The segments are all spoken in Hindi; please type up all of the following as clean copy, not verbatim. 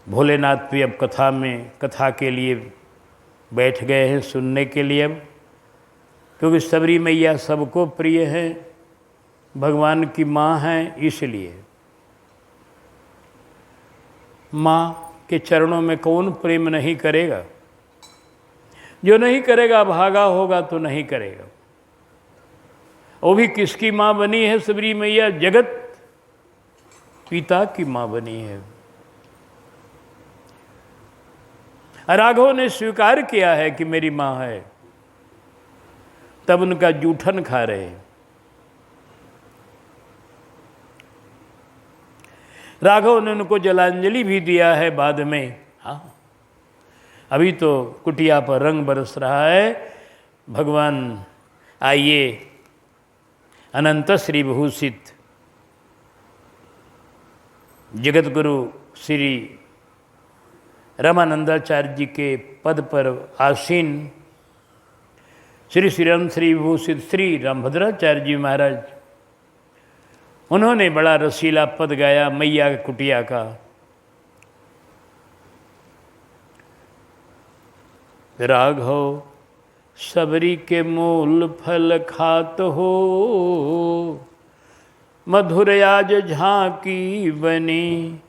भोलेनाथ भी अब कथा के लिए बैठ गए हैं सुनने के लिए। अब क्योंकि सबरी मैया सबको प्रिय है, भगवान की माँ हैं, इसलिए माँ के चरणों में कौन प्रेम नहीं करेगा। जो नहीं करेगा भागा होगा तो नहीं करेगा। वो भी किसकी माँ बनी है सबरी मैया? जगत पिता की माँ बनी है। राघव ने स्वीकार किया है कि मेरी माँ है, तब उनका जूठन खा रहे। राघव ने उनको जलांजलि भी दिया है बाद में। हाँ, अभी तो कुटिया पर रंग बरस रहा है। भगवान आइए अनंत श्री विभूषित जगत गुरु श्री रामानंदाचार्य जी के पद पर आसीन श्री श्रीराम श्री विभूषित श्री रामभद्राचार्य जी महाराज, उन्होंने बड़ा रसीला पद गाया मैया कुटिया का। राघव सबरी के मूल फल खात हो, मधुर आज झांकी बनी।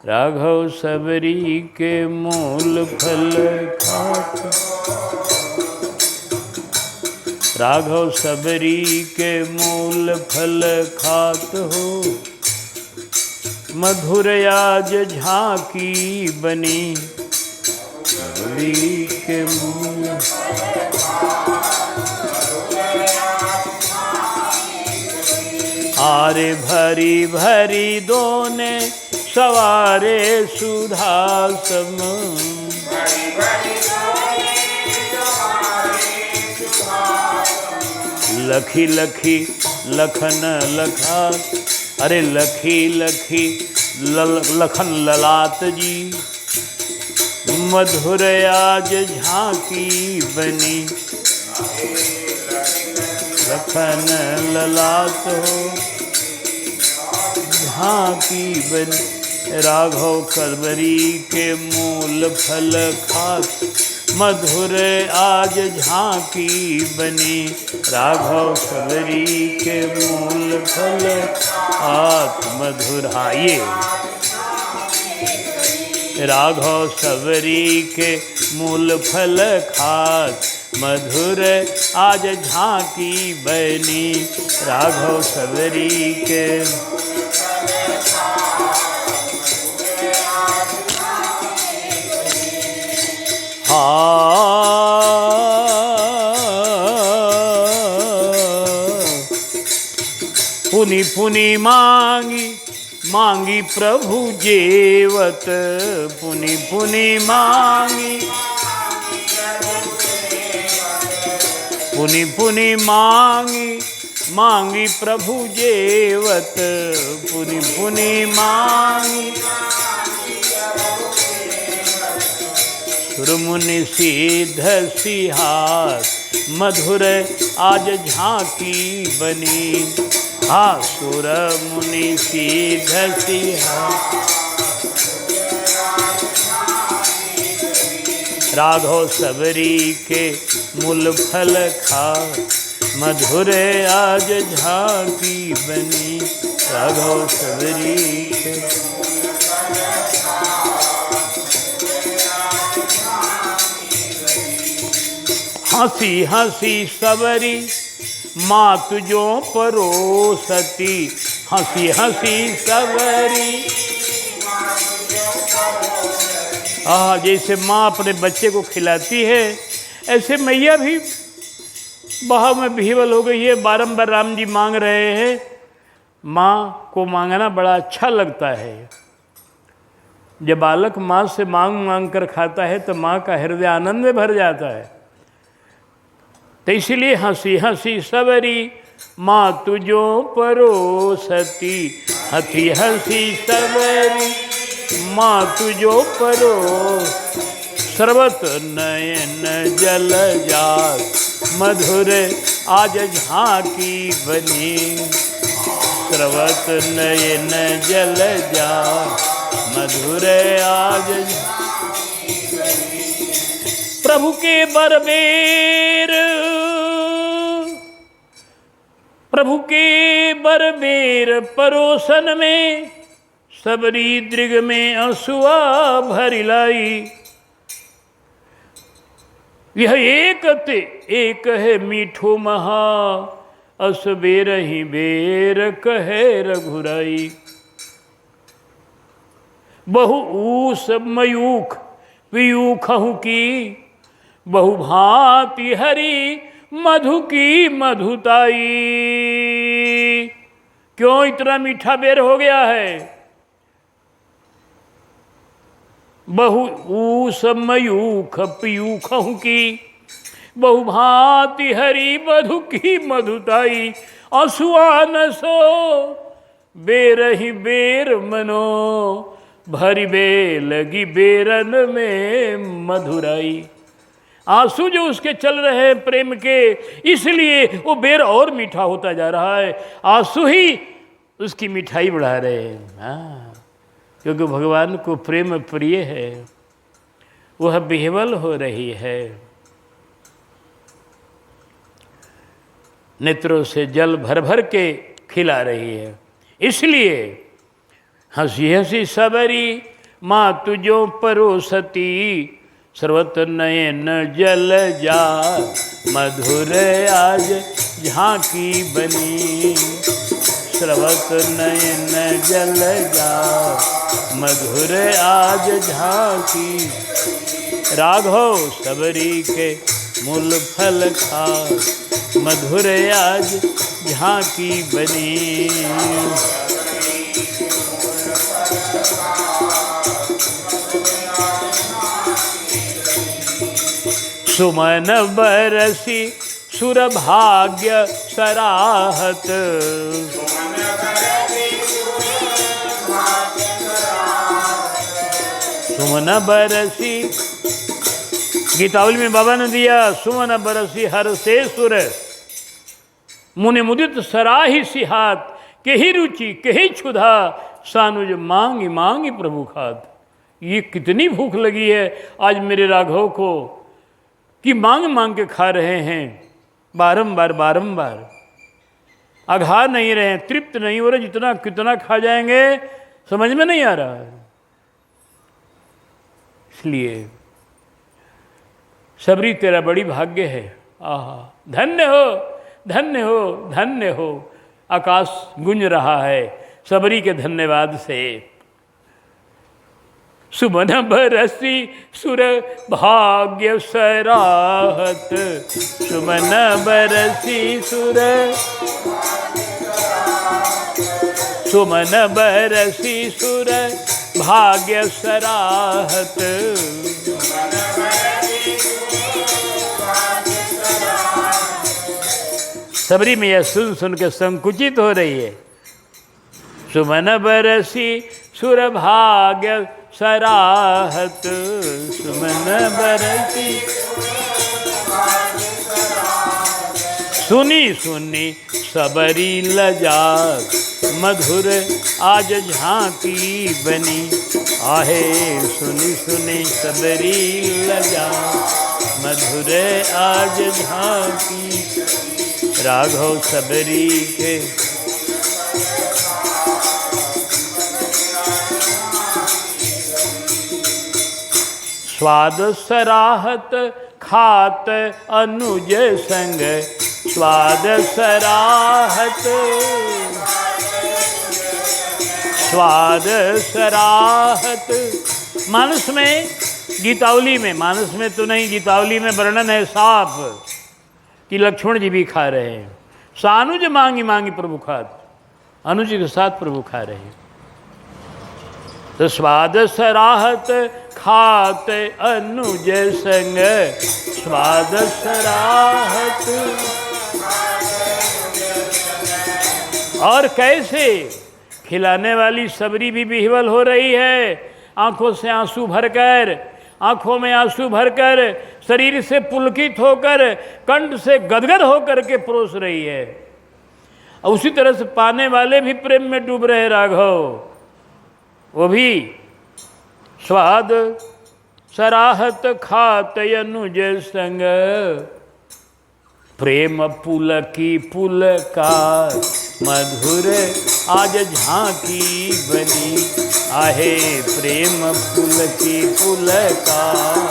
राघव सबरी के मूल फल खात, राघव सबरी के मूल फल खात हो, मधुर आज झांकी बनी। सबरी के मूल आरे भरी भरी दोने सवारे सुधा सम। लखी लखी लखन लखा, अरे लखी लखी लखन ललाट जी। मधुर आज झांकी बनी, लखन ललाट हो झांकी बनी। राघव सबरी के मूल फल खात, मधुर आज झांकी बनी। राघव सबरी के मूल फल खात, मधुर। हाँ, ये राघव सबरी के मूल फल खात, मधुर आज झांकी बनी। राघव सबरी के पुनि पुनि मांगी मांगी प्रभु जेवत। पुनि पुनि मांगी पुनि पुनि मांगी मांगी प्रभु जेवत। पुनि पुनि मांगी सुरमुनि सिद्ध सिहार, मधुर आज झांकी बनी। हाँ, सुर मुनि सिद्ध सिहार। राघव सबरी के मूल फल खा, मधुर आज झांकी बनी। राघव सबरी के हंसी हंसी सबरी माँ तुझो परोसती। हंसी हंसी सबरी, जैसे माँ अपने बच्चे को खिलाती है, ऐसे मैया भी बहाव में विह्वल हो गई है। बारंबार राम जी मांग रहे हैं। माँ को मांगना बड़ा अच्छा लगता है। जब बालक माँ से मांग मांग कर खाता है तो माँ का हृदय आनंद में भर जाता है। तो इसलिए हंसी हंसी सबरी माँ तुझो परोसती। हंसी हंसी सबरी माँ तुझो परो, सर्वत नयन जल जात। मधुर आज झांकी बनी। सर्वत नयन जल जात, मधुर आज। प्रभु के बरबेर, प्रभु के बरबेर परोसन में, सबरी दृग में असुआ भरी लाई। यह एक ते एक है मीठो महा, अस बेर ही बेर कहे रघुराई। बहु ऊस मयूख पीयूखहु की, बहु भांति हरी मधु की मधुताई। क्यों इतना मीठा बेर हो गया है? बहु ऊस मयूख पीयूखहु की, बहु भांति हरी मधु की मधुताई। असुआ न सो बेर ही बेर मनो, भरी बेलगी बेरन में मधुराई। आंसू जो उसके चल रहे हैं प्रेम के, इसलिए वो बेर और मीठा होता जा रहा है। आंसू ही उसकी मिठाई बढ़ा रहे हैं। हाँ, क्योंकि भगवान को प्रेम प्रिय है, वह बिहवल हो रही है। नेत्रों से जल भर भर के खिला रही है। इसलिए हंसी हंसी सबरी माँ तुझो परोसती, सर्वत नयन जल जा मधुर आज झांकी बनी। सर्वत नयन जल जा मधुर आज झांकी। राघव सबरी के मूल फल खा, मधुर आज झांकी बनी। सुमन बरसी सुर भाग्य सराहत, सुमन बरसी। गीतावली में बाबा ने दिया, सुमन बरसी हर से सुर, मुनि मुदित सराही सिहात। केही रुचि केही क्षुधा, सानुज मांगी मांगी प्रभु खात। ये कितनी भूख लगी है आज मेरे राघव को कि मांग मांग के खा रहे हैं, बारंबार बारंबार। अघा नहीं रहे, तृप्त नहीं हो रहे। जितना कितना खा जाएंगे समझ में नहीं आ रहा है। इसलिए सबरी तेरा बड़ी भाग्य है। आहा, धन्य हो धन्य हो धन्य हो। आकाश गूंज रहा है सबरी के धन्यवाद से। सुमन बरसी सुर भाग्य सराहत, सुमन बरसी सुर, सुमन बरसी सुर भाग्य सराहत। सबरी में यह सुन सुन के संकुचित हो रही है। सुमन बरसी सुर भाग्य सराहत, सुमन बरसी। सुनी सुनी सबरी लजात, मधुर आज झांकी बनी। आहे सुनी सुनी सबरी लजात, मधुर आज झांकी। राघव सबरी के स्वाद सराहत, खात अनुज संग, स्वाद सराहत, स्वाद सराहत। मानस में, गीतावली में, मानस में तो नहीं, गीतावली में वर्णन है साफ कि लक्ष्मण जी भी खा रहे हैं। सानुज मांगी मांगी प्रभु खात, अनुज के साथ प्रभु खा रहे हैं। तो स्वाद सराहत, खात अनुज संग, स्वाद सराहत। और कैसे खिलाने वाली सबरी भी बिहवल हो रही है। आंखों से आंसू भरकर, आंखों में आंसू भरकर, शरीर से पुलकित होकर, कंठ से गदगद होकर के परोस रही है। और उसी तरह से पाने वाले भी प्रेम में डूब रहे राघव। वो भी स्वाद सराहत खात अनुज संग, प्रेम पुलकी पुलकार मधुर आज झांकी बनी। आहे प्रेम पुलकी पुलकार,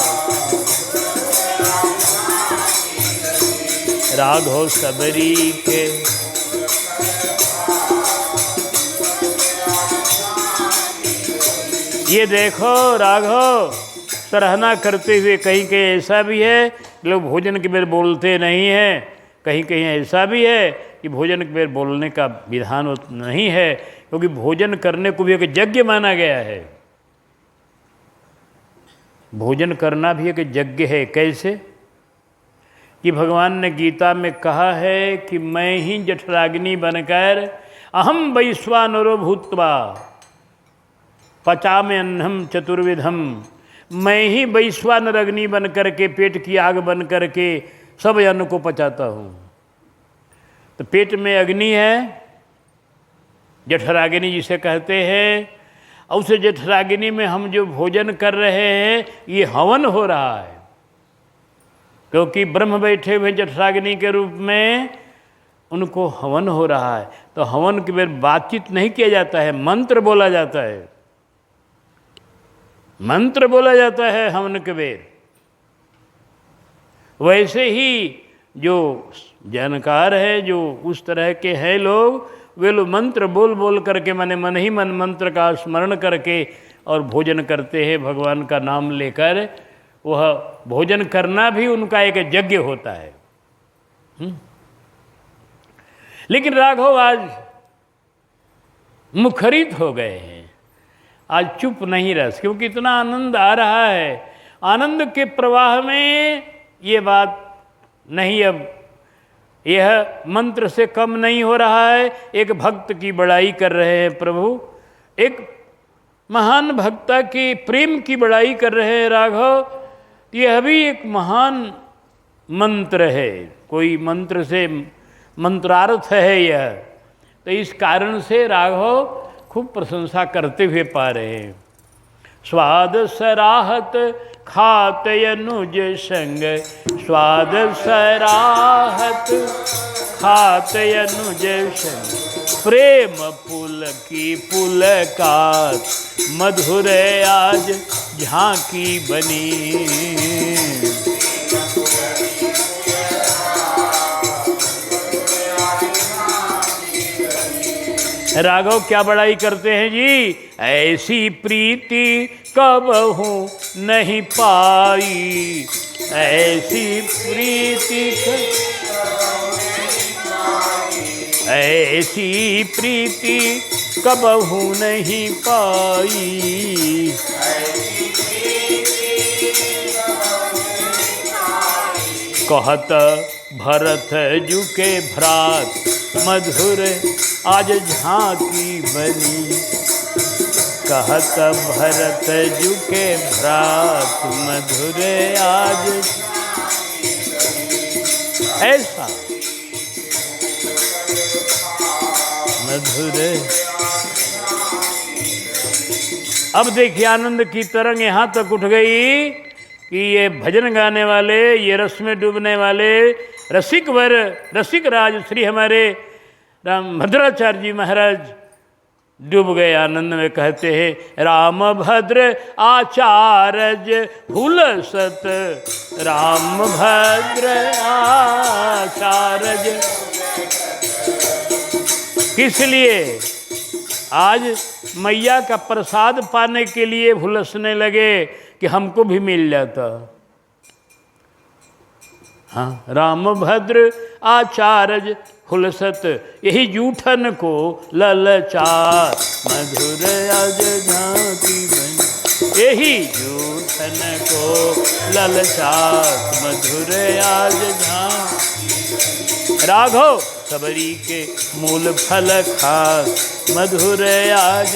राघव सबरी के ये देखो राघव सराहना करते हुए, कहीं कहीं ऐसा भी है लोग भोजन के बेर बोलते नहीं हैं, कहीं कहीं ऐसा भी है कि भोजन के बेर बोलने का विधान नहीं है, क्योंकि भोजन करने को भी एक यज्ञ माना गया है। भोजन करना भी एक यज्ञ है। कैसे कि भगवान ने गीता में कहा है कि मैं ही जठराग्नि बनकर अहम वैश्वानरो भूत्वा पचामि अन्नम चतुर्विधम, मैं ही वैश्वानर अग्नि बन करके, पेट की आग बन करके सब अन्न को पचाता हूँ। तो पेट में अग्नि है, जठराग्नि जिसे कहते हैं, और उस जठराग्नि में हम जो भोजन कर रहे हैं ये हवन हो रहा है, क्योंकि ब्रह्म बैठे हुए जठराग्नि के रूप में उनको हवन हो रहा है। तो हवन के बेर बातचीत नहीं किया जाता है, मंत्र बोला जाता है, मंत्र बोला जाता है हवन के बेर। वैसे ही जो जानकार है, जो उस तरह के हैं लोग, वे लोग मंत्र बोल बोल करके मन मन ही मन मंत्र का स्मरण करके और भोजन करते हैं भगवान का नाम लेकर। वह भोजन करना भी उनका एक यज्ञ होता है। लेकिन राघव आज मुखरित हो गए हैं, आज चुप नहीं रह, क्योंकि इतना आनंद आ रहा है। आनंद के प्रवाह में ये बात नहीं, अब यह मंत्र से कम नहीं हो रहा है। एक भक्त की बड़ाई कर रहे हैं प्रभु, एक महान भक्ता के प्रेम की बड़ाई कर रहे हैं राघव। यह भी एक महान मंत्र है, कोई मंत्र से मंत्रार्थ है यह। तो इस कारण से राघव खूब प्रशंसा करते हुए पा रहे हैं। स्वाद सराहत खात अनुज संग, स्वाद सराहत खात अनुज संग, प्रेम पुलकी पुलकार मधुर आज झांकी बनी। राघव क्या बड़ाई करते हैं जी, ऐसी प्रीति कबहू नहीं पाई, ऐसी प्रीति ऐसी प्रीति कबहू नहीं पाई। कहत भरत जू के भ्रात मधुर आज झांकी बनी, कहत भरत जू के भ्रात मधुर आज। ऐसा मधुर। अब देखिए आनंद की तरंग यहाँ तक उठ गई कि ये भजन गाने वाले, ये रस में डूबने वाले रसिक वर, रसिक राज श्री हमारे राम भद्राचार्य जी महाराज डूब गए आनंद में। कहते हैं राम भद्र आचार्य हुलसत, राम भद्र आचार्य। किस लिए? आज मैया का प्रसाद पाने के लिए हुलसने लगे कि हमको भी मिल जाता। हाँ, राम भद्र आचार्य हुलसत, यही जूठन को ललचार मधुर आज झांकी बनी, यही जूठन को ललचार मधुर आज झांकी। राघव सबरी के मूल फल खास मधुर आज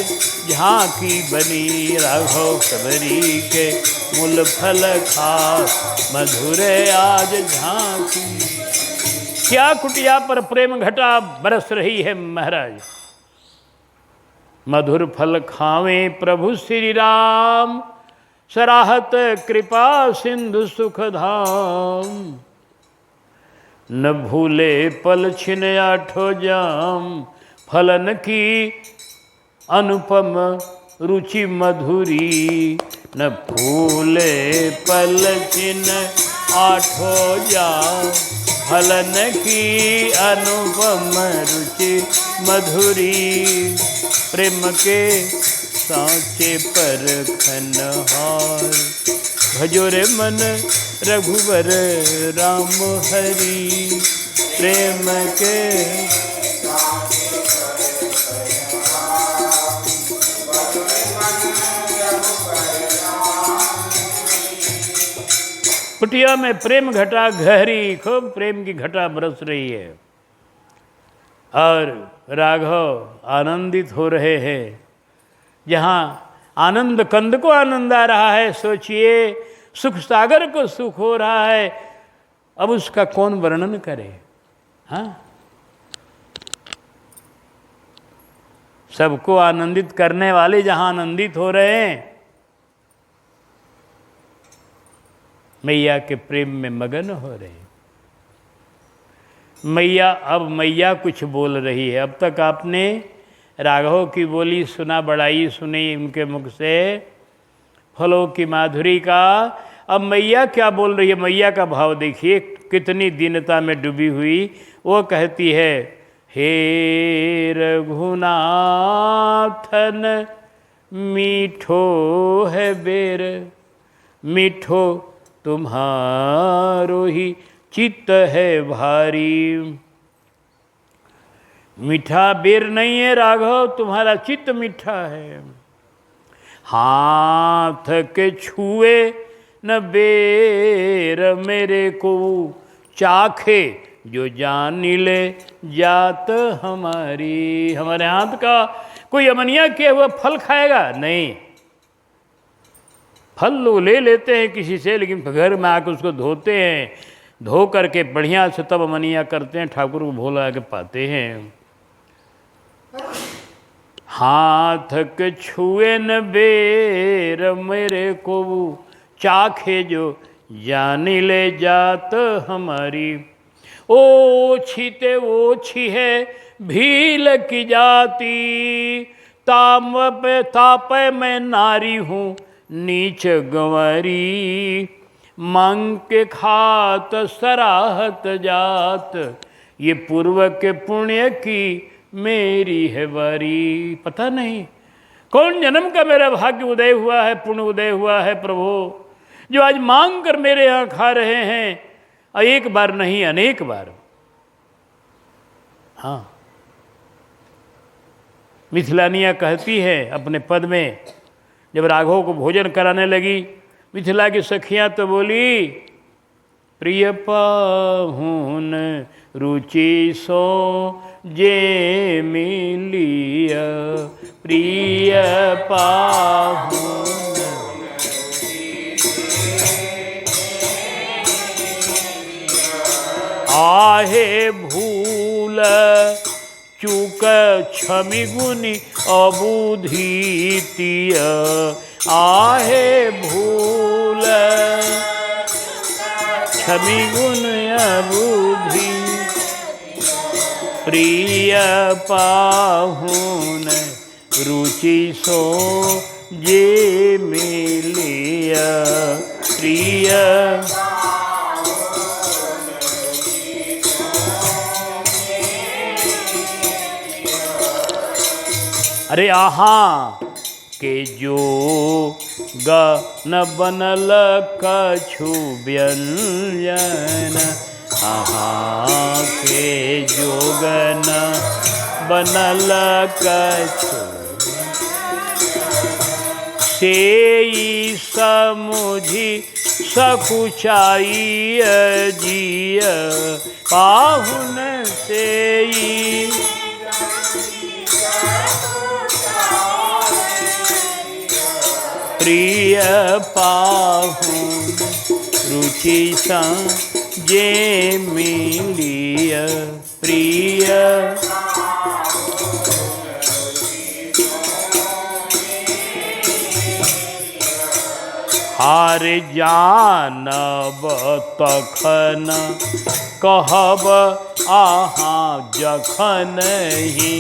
झांकी बनी, राघव सबरी के मूल फल खास मधुर आज झांकी। क्या कुटिया पर प्रेम घटा बरस रही है महाराज। मधुर फल खावें प्रभु श्री राम, सराहत कृपा सिंधु सुख धाम। न भूले पल छिन आठो जाम, फलन की अनुपम रुचि मधुरी। न भूले पल छिन आठो जाम, फलन की अनुपम रुचि मधुरी। प्रेम के सांचे पर खनहार, भजो रे मन रघुवर राम हरि। प्रेम के कुटिया में प्रेम घटा गहरी, खूब प्रेम की घटा बरस रही है और राघव आनंदित हो रहे हैं। जहाँ आनंद कंद को आनंद आ रहा है, सोचिए सुख सागर को सुख हो रहा है, अब उसका कौन वर्णन करे। हाँ, सबको आनंदित करने वाले जहाँ आनंदित हो रहे हैं, मैया के प्रेम में मगन हो रहे हैं। मैया, अब मैया कुछ बोल रही है। अब तक आपने राघव की बोली सुना, बड़ाई सुनी उनके मुख से, फलों की माधुरी का। अब मैया क्या बोल रही है, मैया का भाव देखिए, कितनी दीनता में डूबी हुई। वो कहती है, हे रघुनाथन मीठो है बेर, मीठो तुम्हारो ही चित्त है भारी। मीठा बेर नहीं है राघव, तुम्हारा चित्त मीठा है। हाथ के छुए न बेर मेरे को, चाखे जो जान ले जात हमारी। हमारे हाथ का कोई अमनिया किया हुआ फल खाएगा नहीं। फल लोग ले लेते हैं किसी से, लेकिन घर में आकर उसको धोते हैं, धो करके बढ़िया से तब अमनिया करते हैं, ठाकुर को भोला के पाते हैं। हाथ के छुए न बेर मेरे को, चाखे जो जान ले जात हमारी। ओछी ते ओछी है भील की जाती, तापे मैं नारी हूँ नीच गंवारी। मांग के खात सराहत जात, ये पूर्व के पुण्य की मेरी है बारी। पता नहीं कौन जन्म का मेरा भाग्य उदय हुआ है, पुण्य उदय हुआ है प्रभु, जो आज मांग कर मेरे यहाँ खा रहे हैं, और एक बार नहीं अनेक बार। हाँ, मिथिलानिया कहती है अपने पद में, जब राघव को भोजन कराने लगी, मिथिला की सखियाँ तो बोली, प्रिय पाहुन रुचि सो जे मिलिया। प्रिय पाहुन आहे भूल चूक क्षमि गुनि अबुधीतिय। आहे भूल क्षमि गुण अबुधि, प्रिय पाहुन रुचि सो जे मिलिया। प्रिय अरे आहा के जो न बनल कछु व्यंजन, आहा के जोगन बनल कछु, सेई समुझी सकुचाई जिय। पाहुन सेई प्रिय पाहुन रुचि सा जे मिलिय। प्रिय आरे जानब तखन कहब आहाँ जखन ही।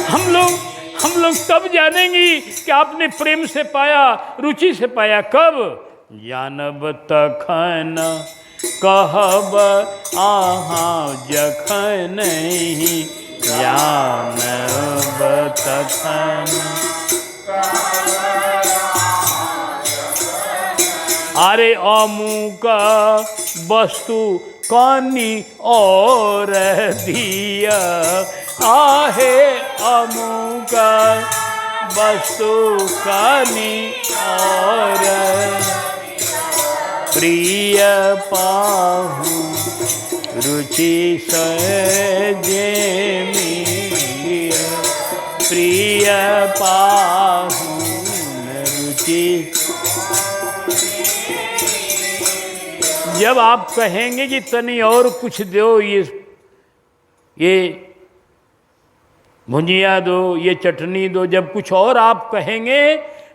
हम लोग तब जानेंगे कि आपने प्रेम से पाया, रुचि से पाया। कब? जानब तखन कहब आहाँ जखन ही। जानब तखन अरे अमुक वस्तु कानी और दिया। आहे अमुक वस्तु कानी और प्रिय पाहु रुचि सजे मिलिया। प्रिय पाहु रुचि। जब आप कहेंगे कि तनी और कुछ दो, ये भुंजिया दो, ये चटनी दो, जब कुछ और आप कहेंगे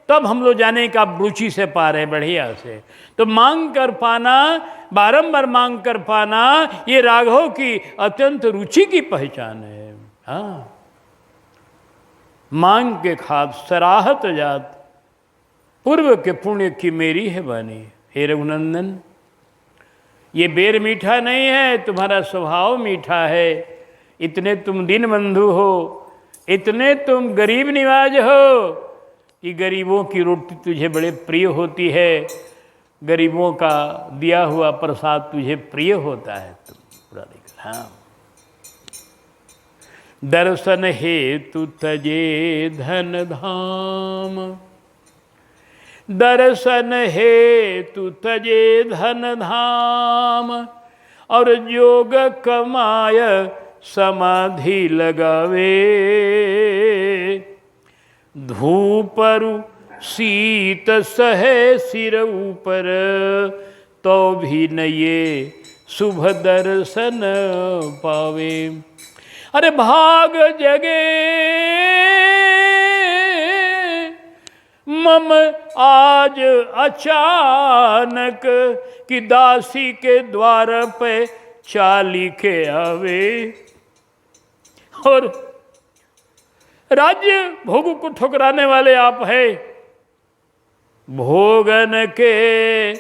तब हम लोग जाने कि आप रुचि से पा रहे हैं बढ़िया से। तो मांग कर पाना, बारंबार मांग कर पाना, ये राघव की अत्यंत रुचि की पहचान है। हाँ, मांग के खाद सराहत जात, पूर्व के पुण्य की मेरी है बानी। हे रघुनंदन, ये बेर मीठा नहीं है, तुम्हारा स्वभाव मीठा है। इतने तुम दीन बंधु हो, इतने तुम गरीब निवाज हो कि गरीबों की रोटी तुझे बड़े प्रिय होती है, गरीबों का दिया हुआ प्रसाद तुझे प्रिय होता है। तुम पूरा देख। हाँ, दर्शन हेतु तजे धन धाम। दर्शन हेतु तजे धन धाम। और जोग कमाय समाधि लगावे। धूपरु शीत सहे सिर ऊपर, तो भी न ये शुभ दर्शन पावे। अरे भाग जगे मम आज अचानक, कि दासी के द्वार पे चाली के आवे। और राज्य भोग को ठुकराने वाले आप हैं। भोगन के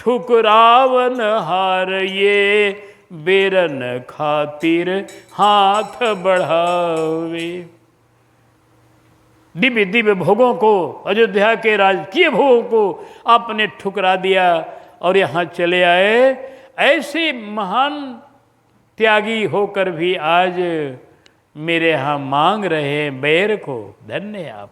ठुकरावन हार, ये बेरन खातिर हाथ बढ़ावे। दिव्य दिव्य भोगों को, अयोध्या के राजकीय भोगों को आपने ठुकरा दिया और यहाँ चले आए। ऐसे महान त्यागी होकर भी आज मेरे यहाँ मांग रहे हैं बैर को। धन्य है आप।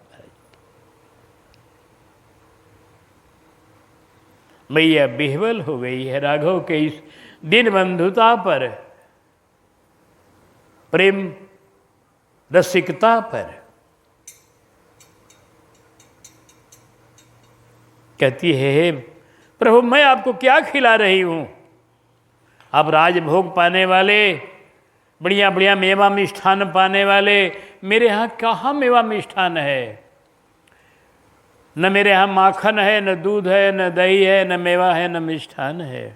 मैया बिहवल हो गई है राघव के इस दीन बंधुता पर, प्रेम रसिकता पर। कहती है, हे प्रभु, मैं आपको क्या खिला रही हूँ? आप राजभोग पाने वाले, बढ़िया बढ़िया मेवा मिष्ठान पाने वाले, मेरे यहाँ कहाँ मेवा मिष्ठान है? न मेरे यहाँ माखन है, न दूध है, न दही है, न मेवा है, न मिष्ठान है।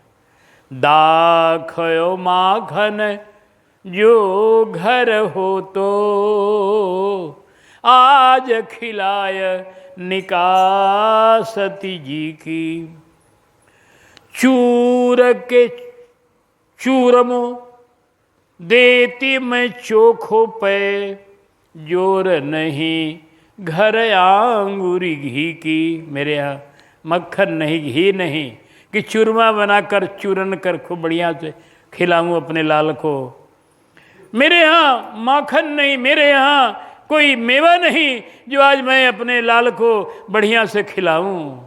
दाखयो माखन जो घर हो तो, आज खिलाय निकासती जी की। चूर के चूरमो देती मैं चोखो पे, जोर नहीं घर आंगूरी घी की। मेरे यहाँ मक्खन नहीं, घी नहीं, कि चूरमा बनाकर चूरन कर खूब बढ़िया से खिलाऊं अपने लाल को। मेरे यहाँ माखन नहीं, मेरे यहाँ कोई मेवा नहीं जो आज मैं अपने लाल को बढ़िया से खिलाऊं।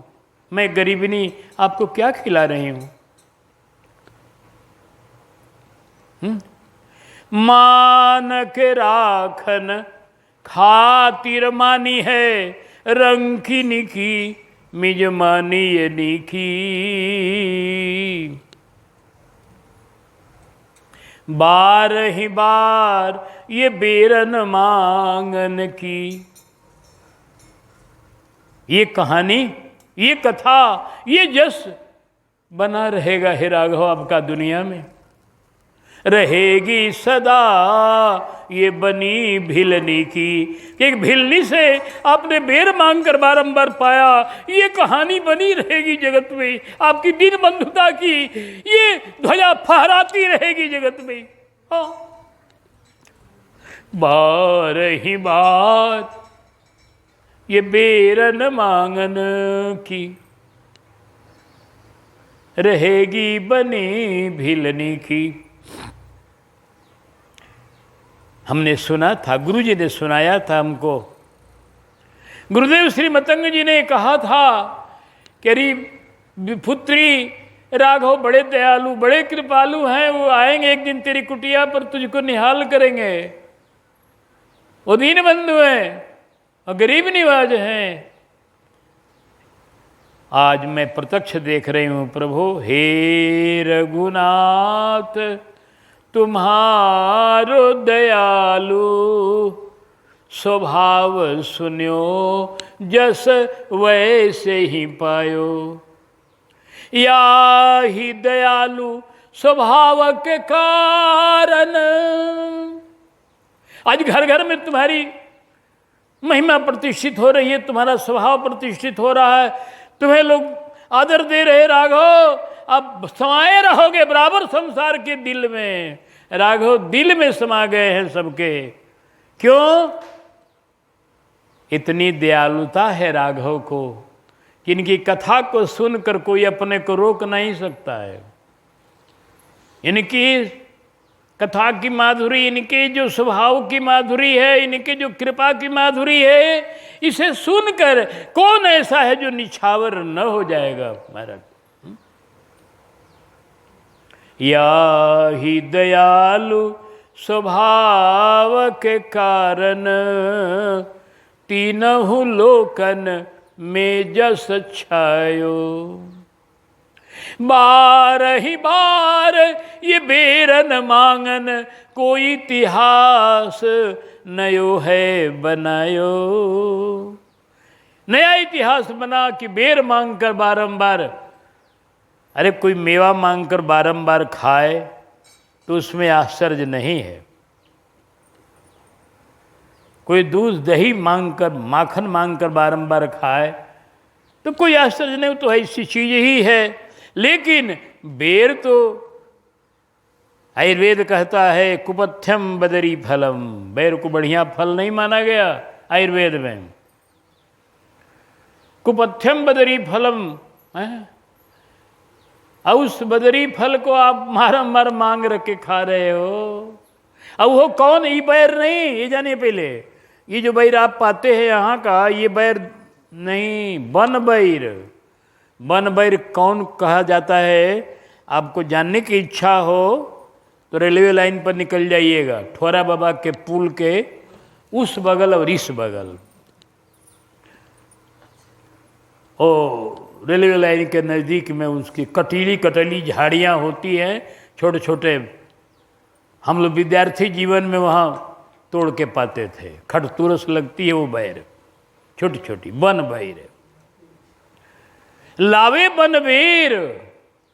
मैं गरीबनी आपको क्या खिला रही हूँ? मान के राखन खातिर मानी है, रंकी निकी मिजमानी ये निकी। बारहि बार ये बेरन मांगन की। ये कहानी, ये कथा, ये जस बना रहेगा हे राघव आपका दुनिया में, रहेगी सदा ये बनी भिलनी की। एक भिलनी से आपने बेर मांगकर बारंबार पाया, ये कहानी बनी रहेगी जगत में। आपकी दीन बंधुता की ये ध्वजा फहराती रहेगी जगत में। हाँ, बार ही बार ये बेरन मांगन की, रहेगी बनी भिलनी की। हमने सुना था, गुरु जी ने सुनाया था हमको, गुरुदेव श्री मतंग जी ने कहा था कि अरे पुत्री राघव बड़े दयालु, बड़े कृपालु हैं, वो आएंगे एक दिन तेरी कुटिया पर, तुझको निहाल करेंगे। वो दीन बंधु हैं और गरीब निवाज हैं। आज मैं प्रत्यक्ष देख रही हूँ प्रभु। हे रघुनाथ तुम्हारो दयालु, स्वभाव सुन्यो जस वैसे ही पायो। या ही दयालु स्वभाव के कारण, आज घर घर में तुम्हारी महिमा प्रतिष्ठित हो रही है, तुम्हारा स्वभाव प्रतिष्ठित हो रहा है, तुम्हें लोग आदर दे रहे राघव। अब समाये रहोगे बराबर संसार के दिल में। राघव दिल में समा गए हैं सबके। क्यों? इतनी दयालुता है राघव को कि इनकी कथा को सुनकर कोई अपने को रोक नहीं सकता है। इनकी कथा की माधुरी, इनके जो स्वभाव की माधुरी है, इनके जो कृपा की माधुरी है, इसे सुनकर कौन ऐसा है जो निछावर न हो जाएगा महाराज। या ही दयालु स्वभाव के कारण, तीनहु लोकन में जस छायो। बार ही बार ये बेरन मांगन, कोई इतिहास नयो है बनायो। नया इतिहास बना कि बेर मांगकर बारंबार, अरे कोई मेवा मांगकर बारंबार खाए तो उसमें आश्चर्य नहीं है। कोई दूध दही मांगकर, माखन मांगकर बारंबार खाए तो कोई आश्चर्य नहीं, तो ऐसी चीज ही है। लेकिन बेर तो आयुर्वेद कहता है कुपथ्यम बदरी फलम, बेर को बढ़िया फल नहीं माना गया आयुर्वेद में। कुपथ्यम बदरी फलम है, और उस बदरी फल को आप बारंबार मांग रख के खा रहे हो। अब वो कौन? ये बैर नहीं, ये जानिए पहले, ये जो बैर आप पाते हैं यहाँ का, ये बैर नहीं, वन बैर। वन बैर कौन कहा जाता है? आपको जानने की इच्छा हो तो रेलवे लाइन पर निकल जाइएगा, ठोरा बाबा के पुल के उस बगल और इस बगल, ओ रेलवे लाइन के नज़दीक में उसकी कटीली कटीली झाड़ियाँ होती हैं, छोटे छोटे। हम लोग विद्यार्थी जीवन में वहाँ तोड़ के पाते थे, खटतुरस लगती है वो बैर, छोटी छोटी वन बैर। लावे बनबेर,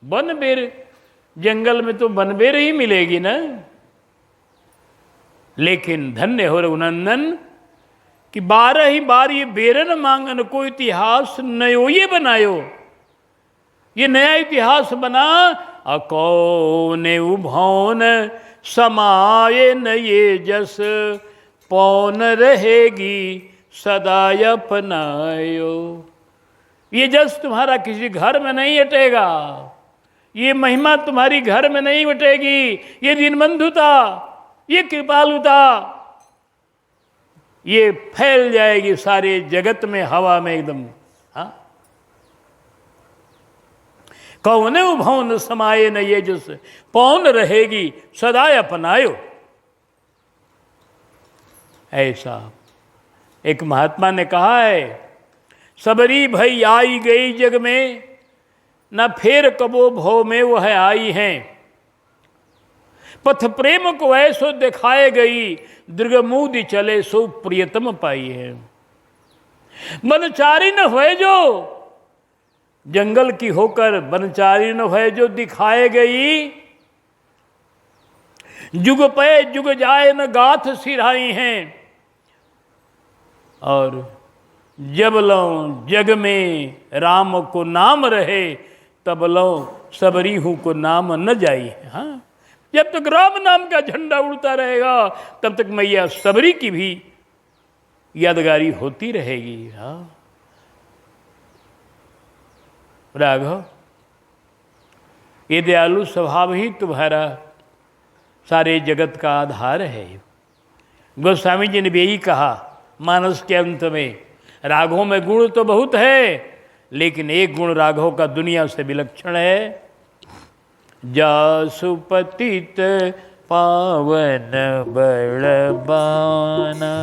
बनबेर जंगल में तो बनबेर ही मिलेगी ना। लेकिन धन्य हो रघुनंदन कि 12 ही बार ये बेरन मांगन को इतिहास नयो ये बनायो। ये नया इतिहास बना। अकौने उभौन समाये न ये जस, पौन रहेगी सदा अपनायो। ये जस तुम्हारा किसी घर में नहीं अटेगा, ये महिमा तुम्हारी घर में नहीं बटेगी। ये दीनबंधुता, ये कृपालुता, ये फैल जाएगी सारे जगत में, हवा में एकदम। हाँ, कौन उभौन समाये न ये जस, पौन रहेगी सदा अपनायो। ऐसा एक महात्मा ने कहा है, सबरी भई आई गई जग में, न फेर कबो भव में वह आई हैं। पथ प्रेम को ऐसो दिखाए गई, दृगमूदि चले सो प्रियतम पाई है। बनचारी न हुए जो जंगल की होकर, बनचारी न हुए जो दिखाए गई, जुग पे जुग जाए न गाथ सिराई हैं। और जब लो जग में राम को नाम रहे, तब लो सबरी हूँ को नाम न जाई। हाँ, जब तक राम नाम का झंडा उड़ता रहेगा तब तक मैया सबरी की भी यादगारी होती रहेगी। हाँ राघव, ये दयालु स्वभाव ही तुम्हारा सारे जगत का आधार है। गोस्वामी जी ने भी यही कहा मानस के अंत में, राघवों में गुण तो बहुत है, लेकिन एक गुण राघव का दुनिया से विलक्षण है। जासु पतित पावन बलबाना,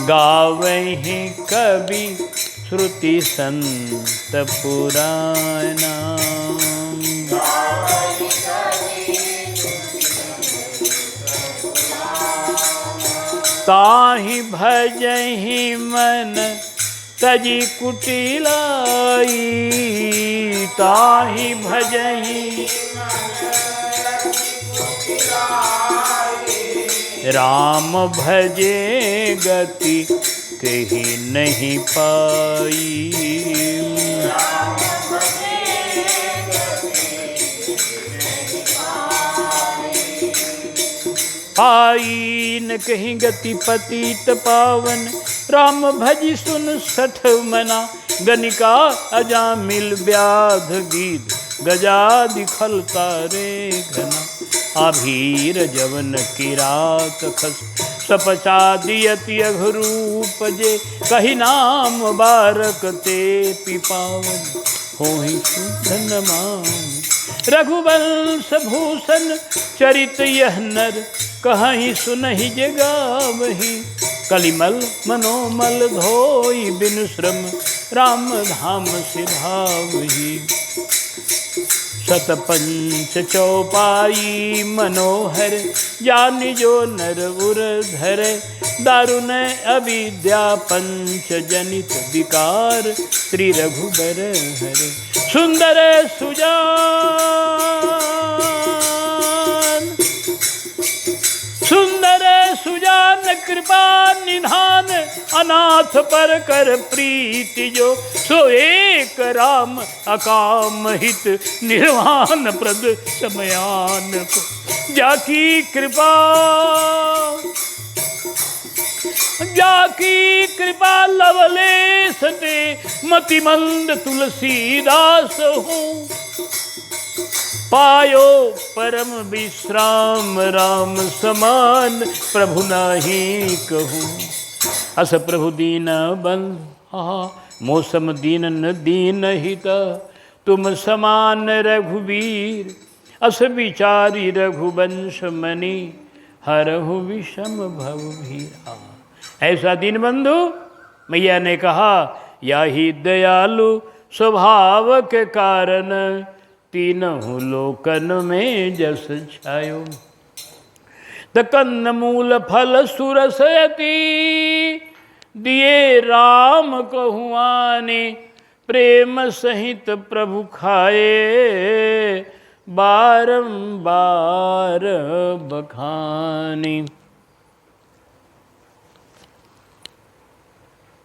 गावहि कवि श्रुति संत पुराना। ताहि भजहि मन तजी कुटिलाई, ताहि भजहि राम भजे गति कहीं नहीं पाई। पाई न कहीं गति पतित पावन, राम भजी सुन सठ मना। गनिका अजामिल व्याध गीध, गजा दिखल तारे घना। अभीर जवन की रात खस, सपचा दियति अघरूप जे। कही नाम बारक ते पिपावन, होहि शुद्ध मान। रघुवंश भूषण चरित यह नर, कहीं सुनहि जे गावहि। कलिमल मनोमल धोई, बिनु श्रम राम धाम सिधावहि। शतपंच चौपाई मनोहर, जानि जो नर उर धर। दारुण अविद्या पंच जनित विकार, श्री रघुबर हर। सुंदर सुजान कृपा निधान, अनाथ पर कर प्रीति जो। सो एक राम अकाम हित, निर्वाण प्रद समयान को। जाकी कृपा लवलेश ते, मतिमंद तुलसीदास हूँ। पायो परम विश्राम राम समान, प्रभु नाही कहूँ। अस प्रभु दीन बंधु, मौसम दीन न दीन हित। तुम समान रघुवीर, अस विचारी रघुवंश मणि। हरहु विषम भव भीरा। ऐसा दीन बंधु मैया ने कहा, याही दयालु स्वभाव के कारण, तीनहु लोकन में जस छायो। कंद मूल फल सुरसयति, दिए राम कहुआने। प्रेम सहित प्रभु खाए, बारंबार बखानी।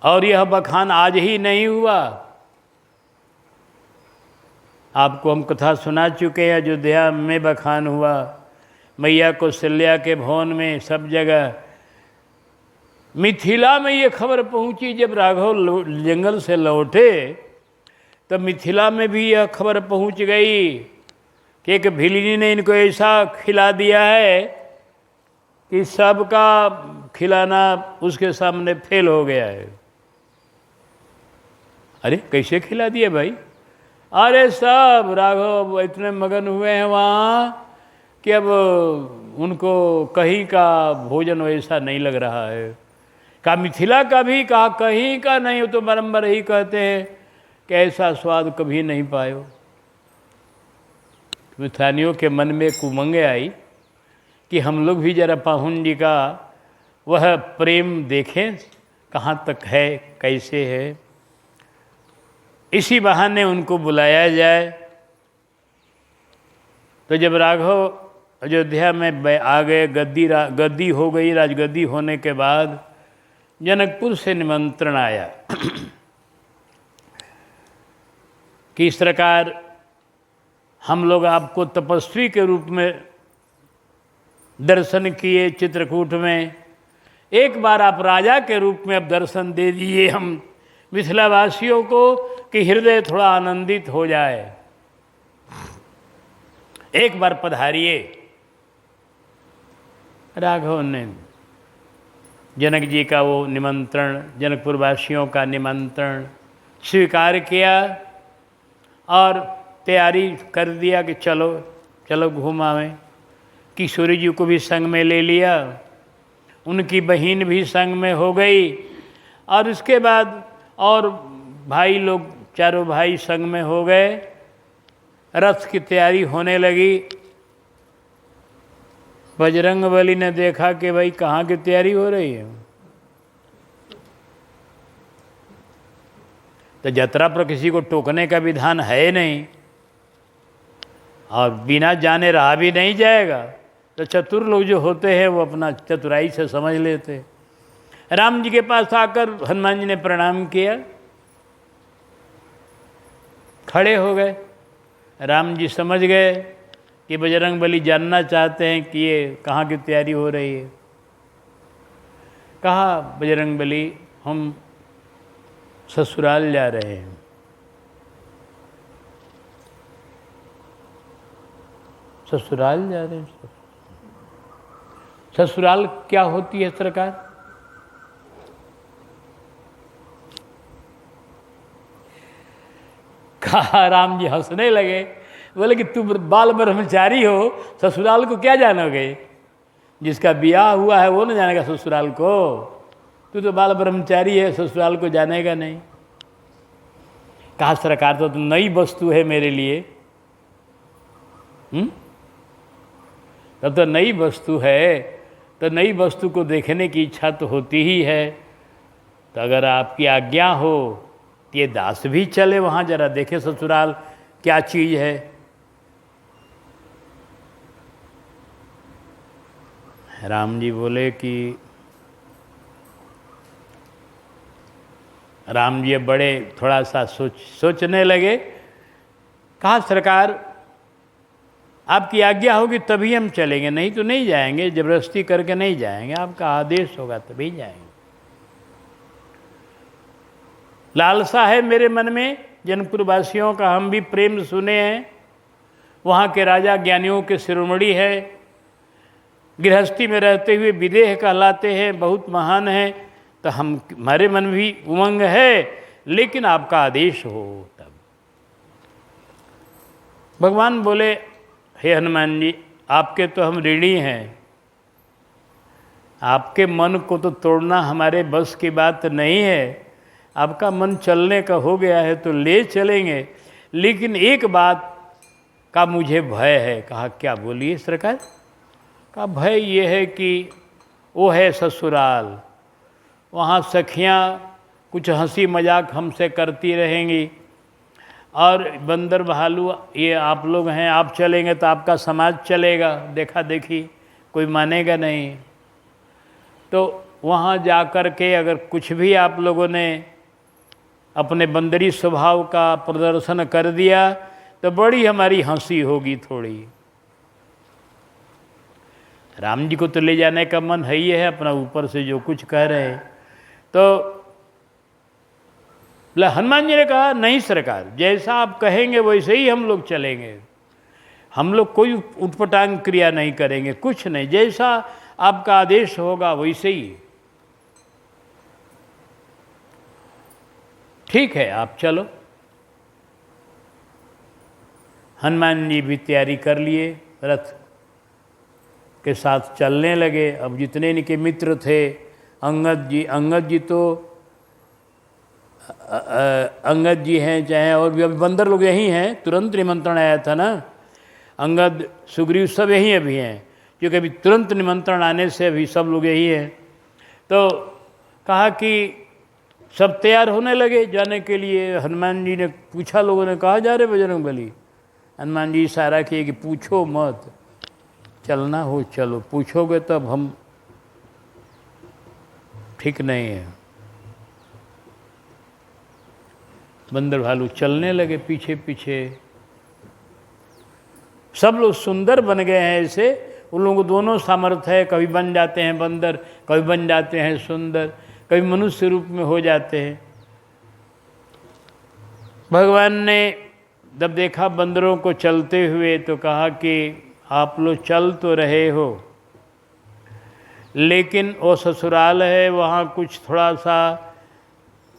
और यह बखान आज ही नहीं हुआ। आपको हम कथा सुना चुके हैं, अयोध्या में बखान हुआ, मैया कौशल्या के भवन में, सब जगह। मिथिला में ये खबर पहुंची जब राघव जंगल से लौटे, तब मिथिला में भी यह खबर पहुंच गई कि एक भिलिनी ने इनको ऐसा खिला दिया है कि सबका खिलाना उसके सामने फेल हो गया है। अरे कैसे खिला दिया भाई? अरे सब राघव इतने मगन हुए हैं वहाँ कि अब उनको कहीं का भोजन वैसा नहीं लग रहा है। कहा मिथिला का भी, कहा कहीं का नहीं, हो तो बारम्बार ही कहते हैं कि ऐसा स्वाद कभी नहीं पायो। मिथिलानियों के मन में एक उमंग आई कि हम लोग भी जरा पाहुन जी का वह प्रेम देखें कहाँ तक है, कैसे है। इसी बहाने उनको बुलाया जाए। तो जब राघव अयोध्या में आ गए, गद्दी हो गई, राजगद्दी होने के बाद जनकपुर से निमंत्रण आया कि इस प्रकार हम लोग आपको तपस्वी के रूप में दर्शन किए चित्रकूट में, एक बार आप राजा के रूप में अब दर्शन दे दिए हम मिथिलावासियों को कि हृदय थोड़ा आनंदित हो जाए। एक बार पधारिए। राघव ने जनक जी का वो निमंत्रण, जनकपुर वासियों का निमंत्रण स्वीकार किया और तैयारी कर दिया कि चलो चलो घूम आवें। किशोरी जी को भी संग में ले लिया, उनकी बहन भी संग में हो गई और उसके बाद और भाई लोग, चारों भाई संग में हो गए। रथ की तैयारी होने लगी। बजरंगबली ने देखा कि भाई कहाँ की तैयारी हो रही है। तो यात्रा पर किसी को टोकने का विधान है नहीं और बिना जाने रहा भी नहीं जाएगा। तो चतुर लोग जो होते हैं वो अपना चतुराई से समझ लेते। राम जी के पास आकर हनुमान जी ने प्रणाम किया, खड़े हो गए। राम जी समझ गए कि बजरंगबली जानना चाहते हैं कि ये कहाँ की तैयारी हो रही है। कहा बजरंगबली हम ससुराल जा रहे हैं। ससुराल जा रहे हैं? ससुराल क्या होती है सरकार? कहा राम जी हंसने लगे, बोले कि तुम बाल ब्रह्मचारी हो, ससुराल को क्या जानोगे? जिसका ब्याह हुआ है वो न जानेगा ससुराल को। तू तो बाल ब्रह्मचारी है, ससुराल को जानेगा नहीं। कहा सरकार तो नई वस्तु है मेरे लिए। तब तो नई वस्तु है, तो नई वस्तु को देखने की इच्छा तो होती ही है। तो अगर आपकी आज्ञा हो ये दास भी चले वहाँ, जरा देखे ससुराल क्या चीज़ है। राम जी बोले कि राम जी बड़े थोड़ा सा सोचने लगे। कहा सरकार आपकी आज्ञा होगी तभी हम चलेंगे, नहीं तो नहीं जाएंगे, जबरदस्ती करके नहीं जाएंगे, आपका आदेश होगा तभी जाएंगे। लालसा है मेरे मन में जनकपुर वासियों का, हम भी प्रेम सुने हैं। वहाँ के राजा ज्ञानियों के शिरोमणि है, गृहस्थी में रहते हुए विदेह कहलाते हैं, बहुत महान हैं। तो हमारे मन भी उमंग है, लेकिन आपका आदेश हो तब। भगवान बोले हे हनुमान जी आपके तो हम ऋणी हैं, आपके मन को तो तोड़ना हमारे बस की बात नहीं है। आपका मन चलने का हो गया है तो ले चलेंगे, लेकिन एक बात का मुझे भय है। कहा क्या? बोलिए सरकार। का भय ये है कि वो है ससुराल, वहाँ सखियाँ कुछ हंसी मजाक हमसे करती रहेंगी और बंदर भालू ये आप लोग हैं, आप चलेंगे तो आपका समाज चलेगा, देखा देखी कोई मानेगा नहीं। तो वहाँ जा कर के अगर कुछ भी आप लोगों ने अपने बंदरी स्वभाव का प्रदर्शन कर दिया तो बड़ी हमारी हंसी होगी थोड़ी। राम जी को तो ले जाने का मन है ही है, अपना ऊपर से जो कुछ कह रहे हैं। तो हनुमान जी ने कहा नहीं सरकार, जैसा आप कहेंगे वैसे ही हम लोग चलेंगे, हम लोग कोई उटपटांग क्रिया नहीं करेंगे, कुछ नहीं, जैसा आपका आदेश होगा वैसे ही। ठीक है आप चलो। हनुमान जी भी तैयारी कर लिए, रथ के साथ चलने लगे। अब जितने इनके मित्र थे अंगद जी तो अंगद जी हैं, चाहे और भी अभी बंदर लोग यही हैं, तुरंत निमंत्रण आया था ना। अंगद सुग्रीव सब यही अभी हैं, क्योंकि अभी तुरंत निमंत्रण आने से अभी सब लोग यही हैं। तो कहा कि सब तैयार होने लगे जाने के लिए। हनुमान जी ने पूछा, लोगों ने कहा जा रहे बजरंग बली। हनुमान जी इशारा किए कि पूछो मत, चलना हो चलो, पूछोगे तब हम ठीक नहीं है। बंदर भालू चलने लगे पीछे पीछे। सब लोग सुंदर बन गए हैं ऐसे, उन लोगों को दोनों सामर्थ्य है, कभी बन जाते हैं बंदर, कभी बन जाते हैं सुंदर, कभी मनुष्य रूप में हो जाते हैं। भगवान ने जब देखा बंदरों को चलते हुए तो कहा कि आप लोग चल तो रहे हो, लेकिन वो ससुराल है, वहाँ कुछ थोड़ा सा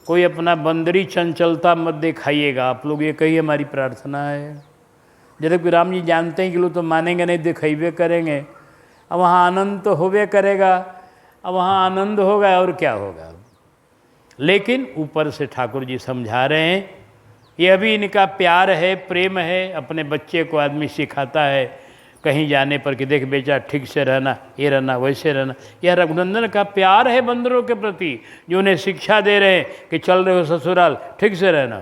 कोई अपना बंदरी चंचलता मत दिखाइएगा। आप लोग ये कही हमारी प्रार्थना है। जब कि राम जी जानते हैं कि लोग तो मानेंगे नहीं, दिखेबे करेंगे। अब वहाँ आनंद तो होबे करेगा, अब वहाँ आनंद होगा और क्या होगा। लेकिन ऊपर से ठाकुर जी समझा रहे हैं, ये अभी इनका प्यार है, प्रेम है। अपने बच्चे को आदमी सिखाता है कहीं जाने पर कि देख बेटा ठीक से रहना, ये रहना, वैसे रहना। यह रघुनंदन का प्यार है बंदरों के प्रति, जो उन्हें शिक्षा दे रहे हैं कि चल रहे हो ससुराल, ठीक से रहना।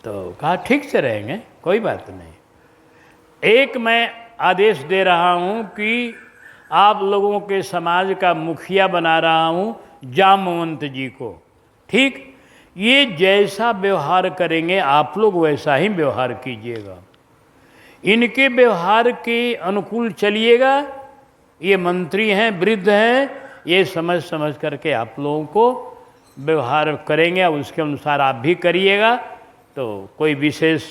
तो कहा ठीक से रहेंगे, कोई बात नहीं। एक मैं आदेश दे रहा हूँ कि आप लोगों के समाज का मुखिया बना रहा हूँ जामवंत जी को। ठीक, ये जैसा व्यवहार करेंगे आप लोग वैसा ही व्यवहार कीजिएगा, इनके व्यवहार के अनुकूल चलिएगा। ये मंत्री हैं, वृद्ध हैं, ये समझ समझ करके आप लोगों को व्यवहार करेंगे, और उसके अनुसार आप भी करिएगा। तो कोई विशेष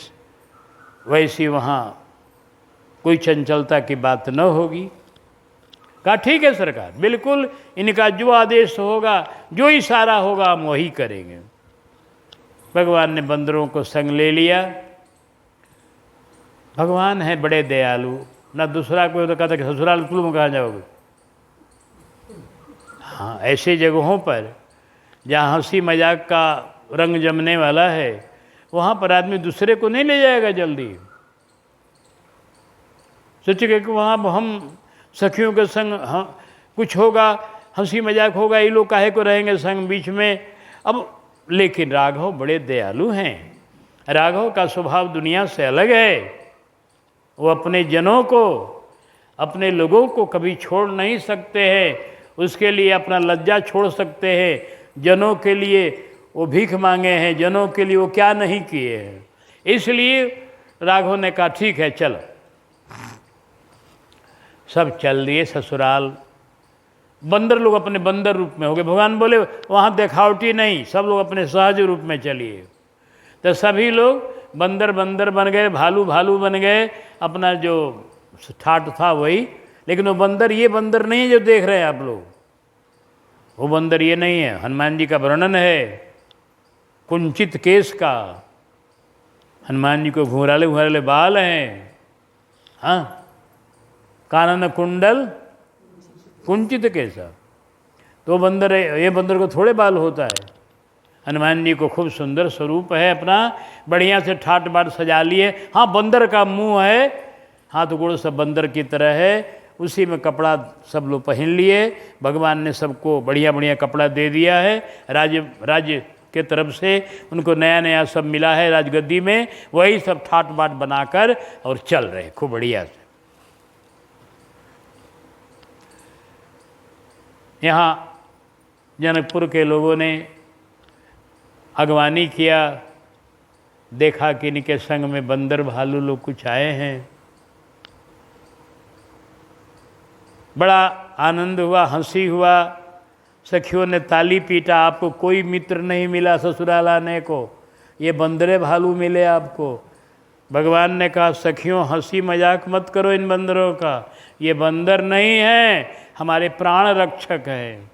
वैसी वहाँ कोई चंचलता की बात न होगी। कहा ठीक है सरकार, बिल्कुल इनका जो आदेश होगा, जो इशारा होगा हम वही करेंगे। भगवान ने बंदरों को संग ले लिया। भगवान है बड़े दयालु, ना दूसरा कोई तो कहता कि ससुराल तुम कहाँ जाओगे। हाँ, ऐसे जगहों पर जहाँ हंसी मजाक का रंग जमने वाला है, वहाँ पर आदमी दूसरे को नहीं ले जाएगा जल्दी। सोचेगा कि वहाँ हम सखियों के संग कुछ होगा, हंसी मजाक होगा, ये लोग काहे को रहेंगे संग बीच में। अब लेकिन राघव बड़े दयालु हैं, राघव का स्वभाव दुनिया से अलग है। वो अपने जनों को, अपने लोगों को कभी छोड़ नहीं सकते हैं, उसके लिए अपना लज्जा छोड़ सकते हैं। जनों के लिए वो भीख मांगे हैं, जनों के लिए वो क्या नहीं किए हैं। इसलिए राघव ने कहा ठीक है चलो। सब चल दिए ससुराल। बंदर लोग अपने बंदर रूप में हो गए। भगवान बोले वहाँ देखावटी नहीं, सब लोग अपने सहज रूप में चलिए। तो सभी लोग बंदर बंदर बन गए, भालू भालू बन गए, अपना जो ठाट था वही। लेकिन वो बंदर ये बंदर नहीं है जो देख रहे हैं आप लोग, वो बंदर ये नहीं है। हनुमान जी का वर्णन है कुंचित केश का। हनुमान जी को घुंघराले घुंघराले बाल हैं, हाँ, कानन कुंडल कुंचित केसा। तो बंदर है, ये बंदर को थोड़े बाल होता है। हनुमान जी को खूब सुंदर स्वरूप है अपना, बढ़िया से ठाट बाट सजा लिए। हाँ, बंदर का मुंह है, हाथ गोड़ सब बंदर की तरह है, उसी में कपड़ा सब लोग पहन लिए। भगवान ने सबको बढ़िया बढ़िया कपड़ा दे दिया है। राज्य के तरफ से उनको नया नया सब मिला है राजगद्दी में, वही सब ठाट बाट बनाकर और चल रहे खूब बढ़िया से। यहाँ जनकपुर के लोगों ने अगवानी किया, देखा कि इनके संग में बंदर भालू लोग कुछ आए हैं। बड़ा आनंद हुआ, हंसी हुआ। सखियों ने ताली पीटा, आपको कोई मित्र नहीं मिला ससुराल आने को, ये बंदरे भालू मिले आपको। भगवान ने कहा सखियों हंसी मजाक मत करो इन बंदरों का, ये बंदर नहीं हैं, हमारे प्राण रक्षक हैं।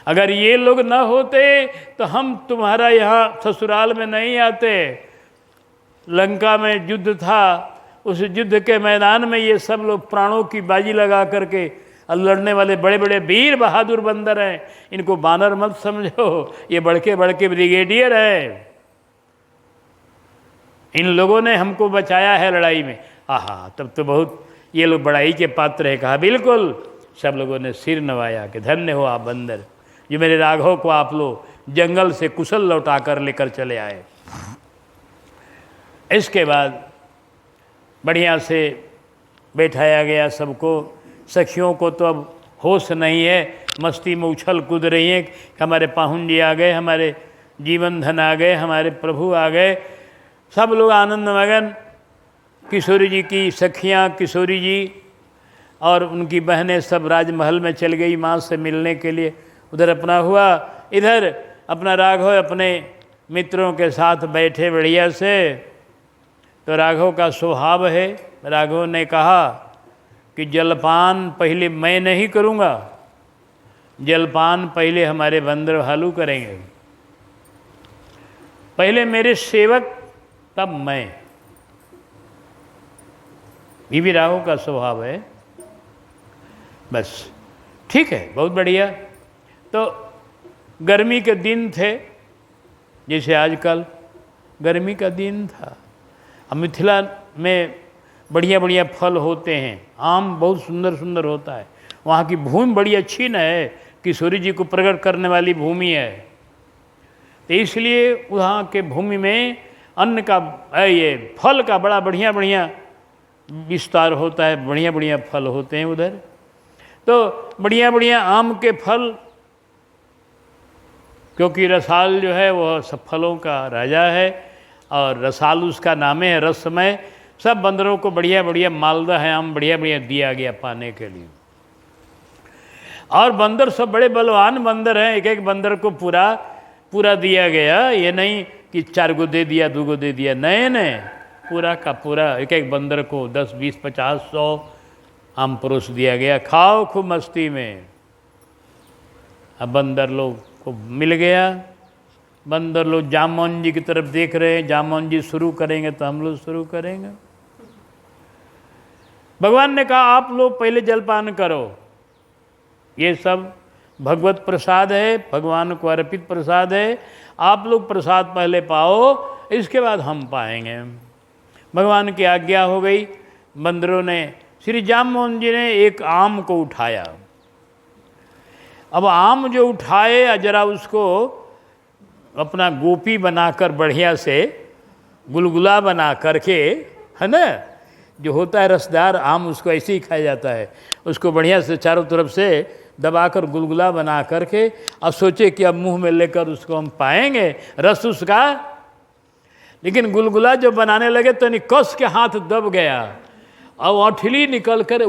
अगर ये लोग न होते तो हम तुम्हारा यहाँ ससुराल में नहीं आते। लंका में युद्ध था, उस युद्ध के मैदान में ये सब लोग प्राणों की बाजी लगा करके और लड़ने वाले बड़े बड़े वीर बहादुर बंदर हैं, इनको बानर मत समझो, ये बड़के बड़के ब्रिगेडियर हैं। इन लोगों ने हमको बचाया है लड़ाई में। आहा, तब तो बहुत ये लोग बड़ाई के पात्र है। कहा बिल्कुल। सब लोगों ने सिर नवाया कि धन्य हो आप बंदर, जो मेरे राघव को आप लोग जंगल से कुशल लौटा कर लेकर चले आए। इसके बाद बढ़िया से बैठाया गया सबको। सखियों को तो अब होश नहीं है, मस्ती में उछल कूद रही हैं। हमारे पाहुन जी आ गए, हमारे जीवन धन आ गए, हमारे प्रभु आ गए। सब लोग आनंद मगन। किशोरी जी की सखियाँ, किशोरी जी और उनकी बहनें सब राजमहल में चल गई माँ से मिलने के लिए। उधर अपना हुआ, इधर अपना राघव अपने मित्रों के साथ बैठे बढ़िया से। तो राघव का स्वभाव है, राघव ने कहा कि जलपान पहले मैं नहीं करूँगा, जलपान पहले हमारे बंदर भालू करेंगे, पहले मेरे सेवक तब मैं। ये भी राघव का स्वभाव है। बस ठीक है, बहुत बढ़िया। तो गर्मी के दिन थे, जैसे आजकल गर्मी का दिन था। अब मिथिला में बढ़िया बढ़िया फल होते हैं, आम बहुत सुंदर सुंदर होता है। वहाँ की भूमि बड़ी अच्छी न है, किशोरी जी को प्रकट करने वाली भूमि है। तो इसलिए वहाँ के भूमि में अन्न का ये फल का बड़ा बढ़िया बढ़िया विस्तार होता है, बढ़िया बढ़िया फल होते हैं उधर। तो बढ़िया बढ़िया आम के फल, क्योंकि रसाल जो है वह सब फलों का राजा है और रसाल उसका नाम है, रसमय। सब बंदरों को बढ़िया बढ़िया मालदा है आम बढ़िया बढ़िया दिया गया पाने के लिए। और बंदर सब बड़े बलवान बंदर हैं, एक एक बंदर को पूरा पूरा दिया गया। ये नहीं कि 4 गो दे दिया, 2 गो दे दिया, नहीं नहीं, पूरा का पूरा एक एक बंदर को 10, 20, 50, 100 आम परोस दिया गया। खाओ खूब मस्ती में। अब बंदर लोग को मिल गया। बंदर लोग जामोन जी की तरफ देख रहे हैं, जामोन जी शुरू करेंगे तो हम लोग शुरू करेंगे। भगवान ने कहा आप लोग पहले जलपान करो, ये सब भगवत प्रसाद है, भगवान को अर्पित प्रसाद है। आप लोग प्रसाद पहले पाओ, इसके बाद हम पाएंगे। भगवान की आज्ञा हो गई। बंदरों ने, श्री जाममोहन जी ने एक आम को उठाया। अब आम जो उठाए, जरा उसको अपना गोपी बनाकर बढ़िया से गुलगुला बना करके, है ना, जो होता है रसदार आम, उसको ऐसे ही खाया जाता है। उसको बढ़िया से चारों तरफ से दबाकर गुलगुला बना करके और सोचे कि अब मुंह में लेकर उसको हम पाएंगे रस उसका। लेकिन गुलगुला जो बनाने लगे तो कस के हाथ दब गया और औंठली निकल कर